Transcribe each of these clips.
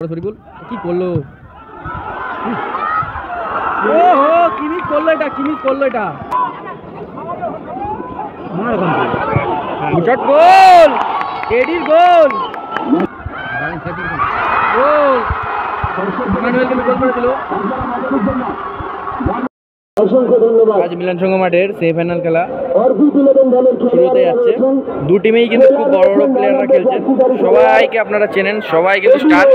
শরীফুল কি করলো? ও হো কি মিস করলো এটা, কি মিস করলো এটা? শট, গোল! এডির গোল! গোল! ইমানুয়েল কিন্তু গোল করে দিল। আজ মিলন সংঘ মাঠের সেমিফাইনাল খেলা শুরুতে যাচ্ছে। দু টিমেই কিন্তু খুব বড় বড় প্লেয়াররা খেলছেন। সবাইকে আপনারা চেনেন, সবাই কিন্তু স্টার।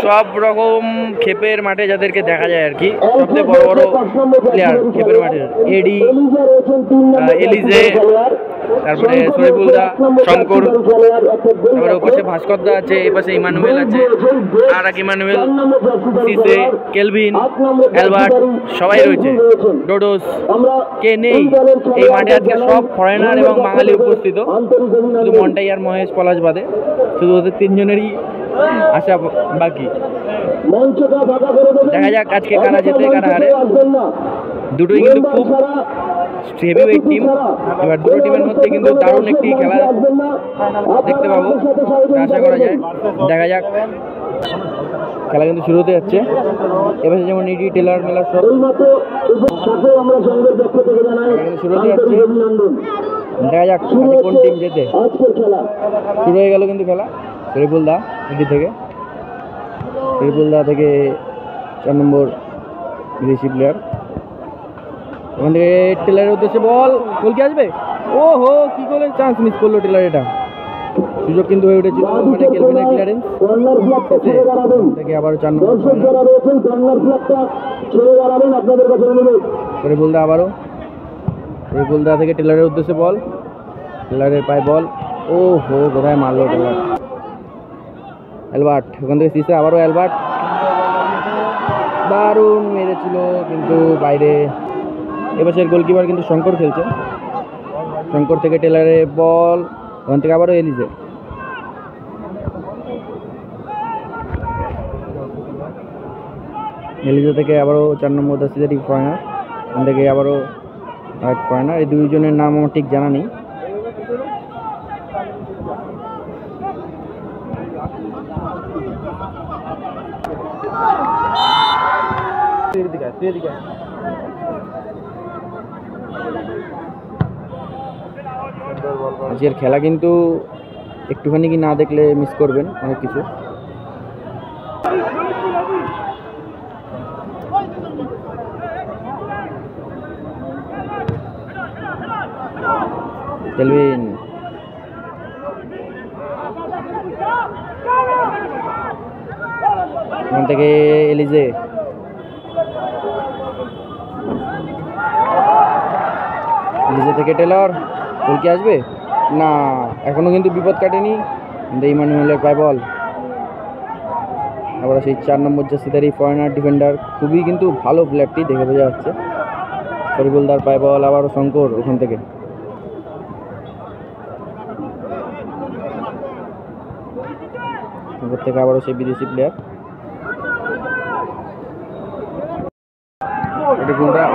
সব রকম ক্ষেপের মাঠে যাদেরকে দেখা যায় আর কি, সবচেয়ে বড় বড় প্লেয়ার ক্ষেপের মাঠের এডি, এলিজে, তারপরে শরীফুলদা, শঙ্কর, তারপরে ওপাশে ভাস্করদা আছে, এপাশে ইমানুয়েল আছে, আর এক ইমানুয়েল, সিসে, কেলভিন, অ্যালবার্ট, সবাই রয়েছে। ডোডোস কে নেই এই মাঠে আজকে, সব ফরেনার এবং বাঙালি উপস্থিত। শুধু মন্টাই আর মহেশ পলাশ বাদে, শুধু ওদের তিনজনেরই আশা বাকি। দেখা যাক আজকে কারা জেতে কারা হারে। দুটোই কিন্তু খুব হেভিওয়েট টিম। এবার দুটো টিমের মধ্যে কিন্তু দারুণ একটি খেলা দেখতে পাবো, আশা করা যায়। দেখা যাক, খেলা কিন্তু শুরু হতে যাচ্ছে। এবার যেমন ইডি, টেলার মেলার সব শুরু হতে যাচ্ছে। দেখা যাক কোন টিম জেতে। শুরু হয়ে গেল কিন্তু খেলা। শরীফুলদা ইডি থেকে, শরীফুলদা থেকে 4 নম্বর বিদেশি প্লেয়ার। ওখান থেকে টেলারের উদ্দেশ্যে বল, গোল কি আসবে? ও হো, কি গোলের চান্স মিস করলো টেলার। এটা সুযোগ কিন্তু হয়ে উঠেছিল মানে কেলভিনের ক্লিয়ারেন্স থেকে আবার 4 নম্বর শরীফুলদা, আবারও শরীফুলদা থেকে টেলারের উদ্দেশ্যে বল, টেলারের পায়ে বল। ও হো, কোথায় মারলো টেলার। অ্যালবার্ট, ওখান থেকে সিসে, আবারও অ্যালবার্ট, দারুণ মেরেছিল কিন্তু বাইরে। এপাশের গোলকিপার কিন্তু শঙ্কর খেলছে। শঙ্কর থেকে টেলারের বল, ওখান থেকে আবারও এলিজে, এলিজে থেকে আবারও 4 নম্বর দাসিদারি ফরেনার, ওখান থেকে আবারও এক ফরেনার। এই দুইজনের নাম আমার ঠিক জানা নেই। আজকের খেলা কিন্তু একটুখানি কি না দেখলে মিস করবেন অনেক কিছু। কেলভিন, ওখান থেকে এলিজে, এলিজে থেকে টেলর, গোল কি আসবে? না, এখনো কিন্তু বিপদ কাটেনি। ইমানুয়েলের পায় বল, আবার সেই 4 নম্বর জার্সিধারী ফরেনার ডিফেন্ডার, খুবই কিন্তু ভালো প্লেয়ারটি দেখে বোঝা যাচ্ছে। শরীফুলদার পায় বল, আবারও শঙ্কর, ওখান থেকে আবারও সেই বিদেশি প্লেয়ার।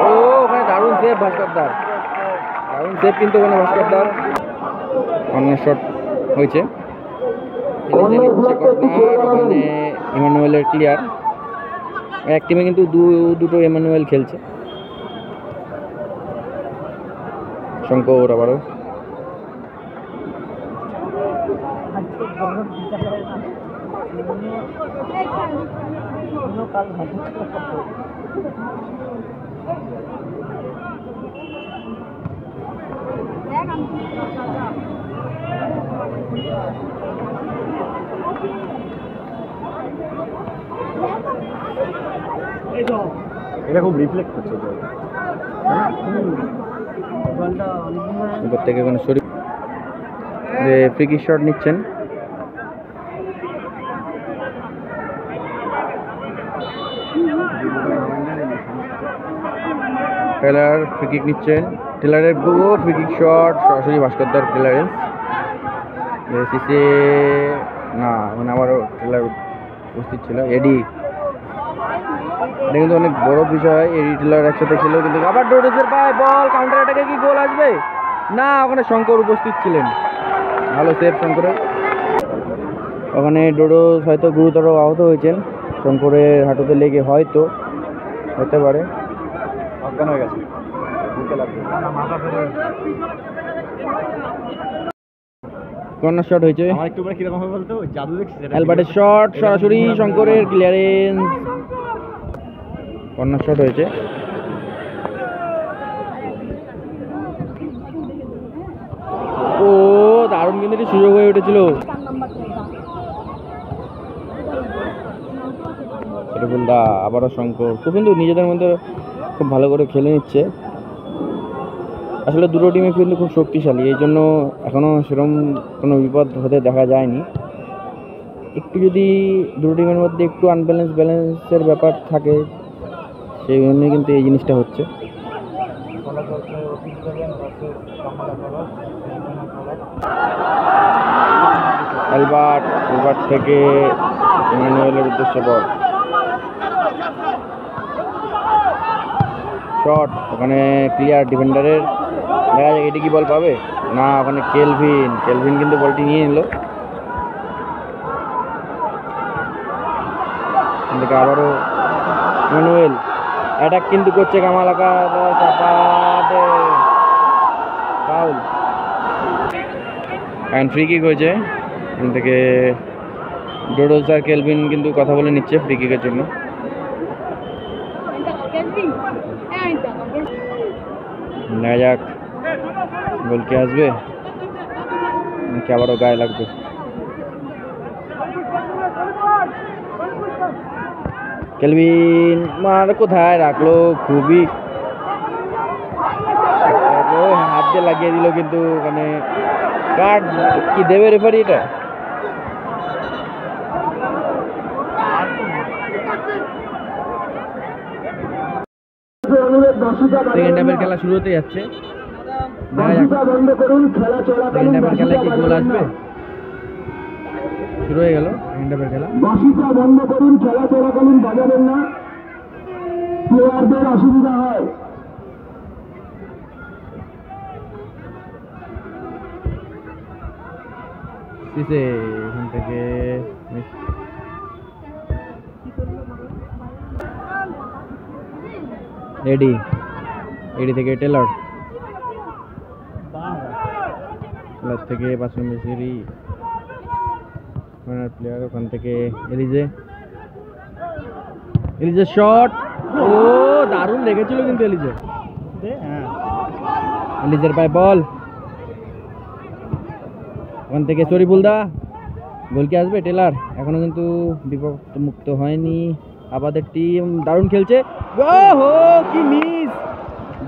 ও ওখানে দারুণ সেভ ভাস্করদার, দারুণ সেভ কিন্তু ওখানে ভাস্করদার। কর্নার শট হয়েছে, ওখানে ইমানুয়েলের ক্লিয়ার। এক টিমে কিন্তু দুটো ইমানুয়েল খেলছে। শঙ্কর আবারও, এটা খুব রিফ্লেক্ট করছে। এবার থেকে কোনো শরীফ ফ্রি কিক শট নিচ্ছেন। টেলার ফ্রি কিক নিচ্ছেন, টেলারের ফ্রি কিক শট সরাসরি ভাস্করদার ক্লিয়ারেন্স। সিসে না, মানে আবারও টেলার উপস্থিত ছিল। এডি, এটা কিন্তু অনেক বড় বিষয়। এডি টেলার একসাথে ছিল, কিন্তু আবার ডোডোসের পায় বল, কাউন্টার অ্যাটাকে কি গোল আসবে? না, ওখানে শঙ্কর উপস্থিত ছিলেন, ভালো সেভ শঙ্করের। ওখানে ডোডোস হয়তো গুরুতর আহত হয়েছেন, শঙ্করের হাঁটুতে লেগে হয়তো হতে পারে। অজ্ঞান হয়ে গেছে, বুকে লাগবে। কর্নার শট হয়েছে, আমার একটু পরে কিরকম হবে বলতো, ওই জাদু দেখছি যেটা অ্যালবার্টের শট সরাসরি শঙ্করের ক্লিয়ারেন্স, কর্নার শট হয়েছে। ও দারুণ কিন্তু একটি সুযোগ হয়ে উঠেছিল। শরীফুলদা আবারও শঙ্কর, খুব কিন্তু নিজেদের মধ্যে খুব ভালো করে খেলে নিচ্ছে। আসলে দুটো টিমই কিন্তু খুব শক্তিশালী, এই জন্য এখনও সেরকম কোনো বিপদ হতে দেখা যায়নি। একটু যদি দুটো টিমের মধ্যে একটু ব্যালেন্সের ব্যাপার থাকে, সেই জন্যই কিন্তু এই জিনিসটা হচ্ছে। অ্যালবার্ট থেকে ইমানুয়েলের উদ্দেশ্যে বল, শট ওখানে ক্লিয়ার ডিফেন্ডারের। দেখা যাক এটি কি বল পাবে না, ওখানে কেলভিন কিন্তু বলটি নিয়ে নিল। আবারও ইমানুয়েল অ্যাটাক কিন্তু করছে, কামালাকা ফাউল অ্যান্ড ফ্রি কিক হয়েছে। এখান থেকে ডোডোস আর কেলভিন কিন্তু কথা বলে নিচ্ছে ফ্রি কিকের জন্য। দেখা যাক গোল কে আসবে নাকি আবারও গায়ে লাগবে। কেলভিন মার কোথায় রাখলো, খুবই হাত দিয়ে লাগিয়ে দিল, কিন্তু মানে কার্ড কি দেবে রেফারি এটা? সেকেন্ড হাফের খেলা শুরু হতে যাচ্ছে, দেখা যাক সেকেন্ড হাফের খেলায় কি গোল আসবে। শুরু হয়ে গেল সেকেন্ড হাফের খেলা। বাসিটা বন্ধ করুন, খেলা চলাকালীন বাজাবেন না, প্লেয়ারদের অসুবিধা হয়। এখান থেকে এডি থেকে টেলর থেকে পাঁচজন মেসিরি প্লেয়ার, ওখান থেকে এলিজে শট, ও দারুণ লেগেছিল কিন্তু এলিজের পায়ে বল, ওখান থেকে শরীফুলদা গোল কি আসবে? টেলার এখনো কিন্তু বিপদ মুক্ত হয়নি, আমাদের টিম দারুণ খেলছে। ওহো কি মিস,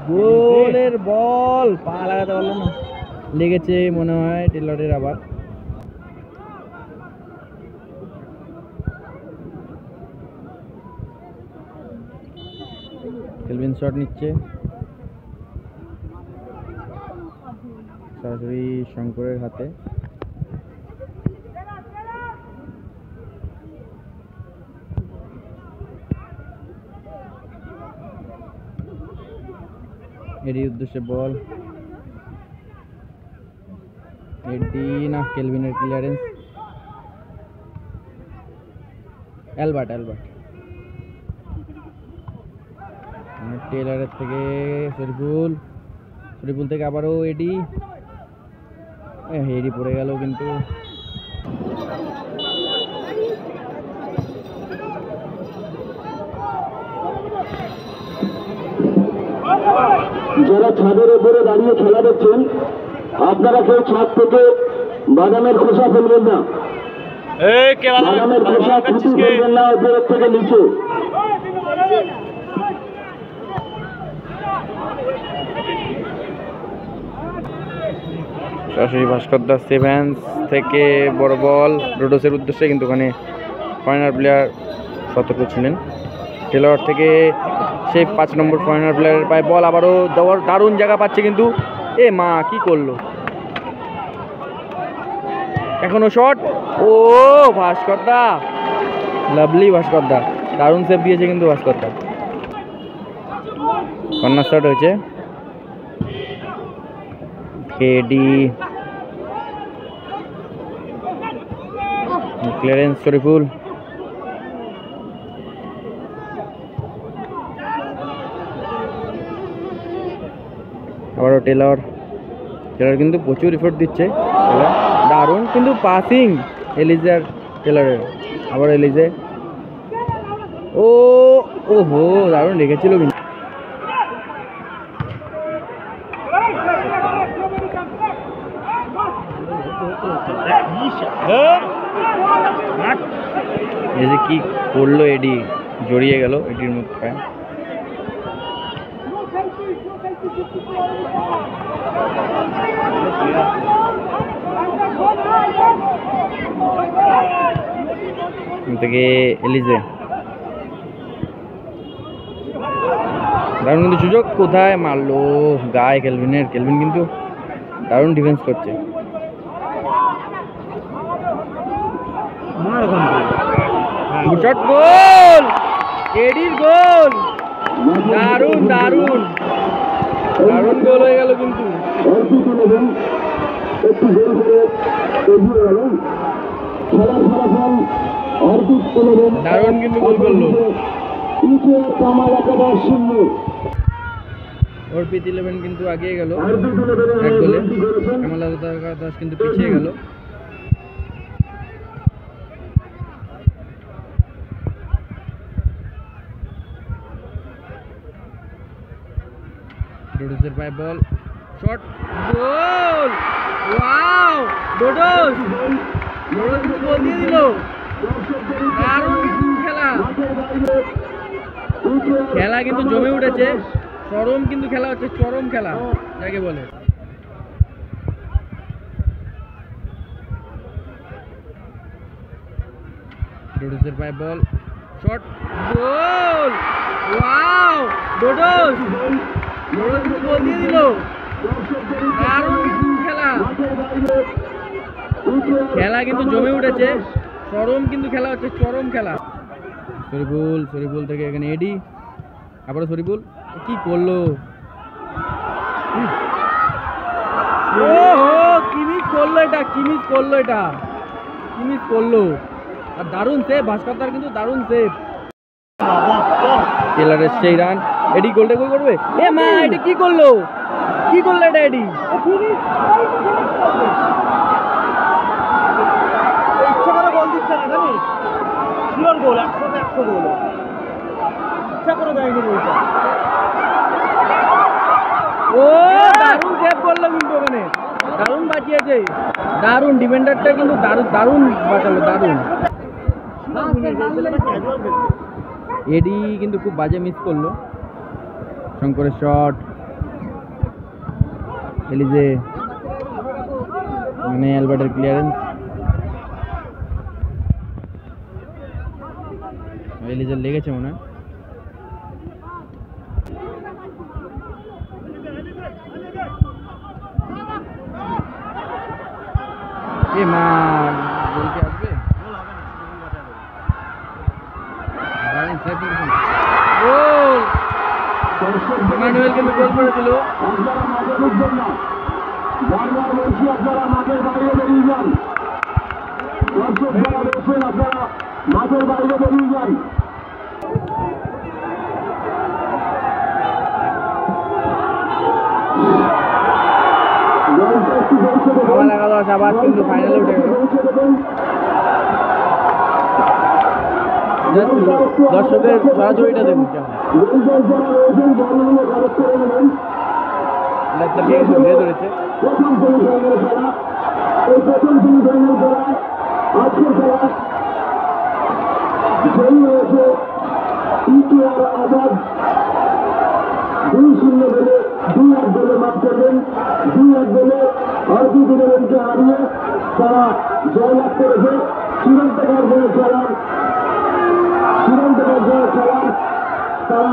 গোলের বল পা লাগাতে পারলো না, লেগেছে মনে হয় টেলরের। আবার কেলভিন শট নিচ্ছে সরাসরি শঙ্করের হাতে। এডির উদ্দেশ্যে বল, এডি না কেলভিনের ক্লিয়ারেন্স, অ্যালবার্ট টেলারের থেকে শরীফুল থেকে আবারও এডি পড়ে গেল কিন্তু। যারা ছাদের উপরে দাঁড়িয়ে খেলা দেখছেন, আপনারা কেউ ছাদ থেকে বাদামের খোসা ফেলবেন না, বাদামের খোসা ফুটি ফেলবেন না উপরের থেকে নিচে। সরাসরি ভাস্করদা সেভেন্স থেকে বড় বল ডোডোসের উদ্দেশ্যে, কিন্তু ওখানে ফরেনার প্লেয়ার সতর্ক ছিলেন। টেলর থেকে সেই 5 নম্বর ফরেনার প্লেয়ারের পায়ে বল, আবারও দেওয়ার দারুণ জায়গা পাচ্ছে, কিন্তু এ মা কি করলো, এখনো শট, ও ভাস্করদা লাভলি, ভাস্করদা দারুণ সেভ দিয়েছে কিন্তু ভাস্করদা। কর্নার শট হয়েছে, এডি ক্লিয়ারেন্স শরীফুল, আবারও টেলর কিন্তু প্রচুর এফোর্ট দিচ্ছে, দারুণ কিন্তু পাসিং এলিজে আর টেলরের। আবার এলিজে, ওহো দারুণ লেগেছিল কিন্তু। এই যে কি করলো এডি, জড়িয়ে গেল এডির মধ্যে। থেকে এলিজে দারুণ কিন্তু সুযোগ, কোথায় মারলো গায়ে কেলভিনের। কেলভিন কিন্তু দারুণ ডিফেন্স করছে। শট, গোল, এডির গোল, দারুণ দারুণ দারুণ গোল হয়ে গেল কিন্তু। দারুণ কিন্তু গোল করলো অর্পিত 11 কিন্তু আগিয়ে গেল এক গোলে। কামাল দাস কিন্তু পিছিয়ে গেল। ডোডোসের পায়ে বল, শট, গোল, ওয়াও ডোডোস, ডোডোস কিন্তু গোল দিয়ে দিল। দারুণ কিন্তু খেলা কিন্তু জমে উঠেছে, চরম কিন্তু খেলা হচ্ছে, চরম খেলা যাকে বলে। ডোডোসের পায়ে বল, শট, গোল, ওয়াও ডোডোস, ডোডোস কিন্তু গোল দিয়ে দিল। দারুণ কিন্তু খেলা কিন্তু জমে উঠেছে, চরম কিন্তু খেলা হচ্ছে, চরম খেলা। শরীফুল থেকে এখানে এডি, আবারও শরীফুল, কি করলো, কি মিস করলো এটা, কি মিস করলো এটা, কি মিস করলো। আর দারুণ সেভ ভাস্কর, কিন্তু দারুণ সেভ। টেলরের সেই রান, এডি গোলটা গোল করবে। এ মা, এটা কি করলো, কি করলো এটা এডি। ইচ্ছা করে গোল দিচ্ছে না, জানিস, শিওর গোল, 100 গোল, ইচ্ছা করে দেয়নি গোলটা। ও দারুণ সেভ করলো কিন্তু ওখানে, দারুণ বাঁচিয়েছে, দারুণ ডিফেন্ডারটা কিন্তু দারুণ দারুণ বাঁচালো, দারুণ। এডি কিন্তু খুব বাজে মিস করলো। শঙ্করের শট, এলিজে, মানে অ্যালবার্টের ক্লিয়ারেন্স, এলিজের লেগেছে মনে হয়। এ মা, গোল কি আসবে? গোল, ইমানুয়েল কিন্তু গোল করে দিল। কামাল দাস আবার কিন্তু ফাইনালে উঠে গেল। দর্শকের সরাসরিটা দেখুন কেমন ধরেছে। তারা জয়লাভ করেছে। চূড়ান্ত পর্যায়ে খেলার তারা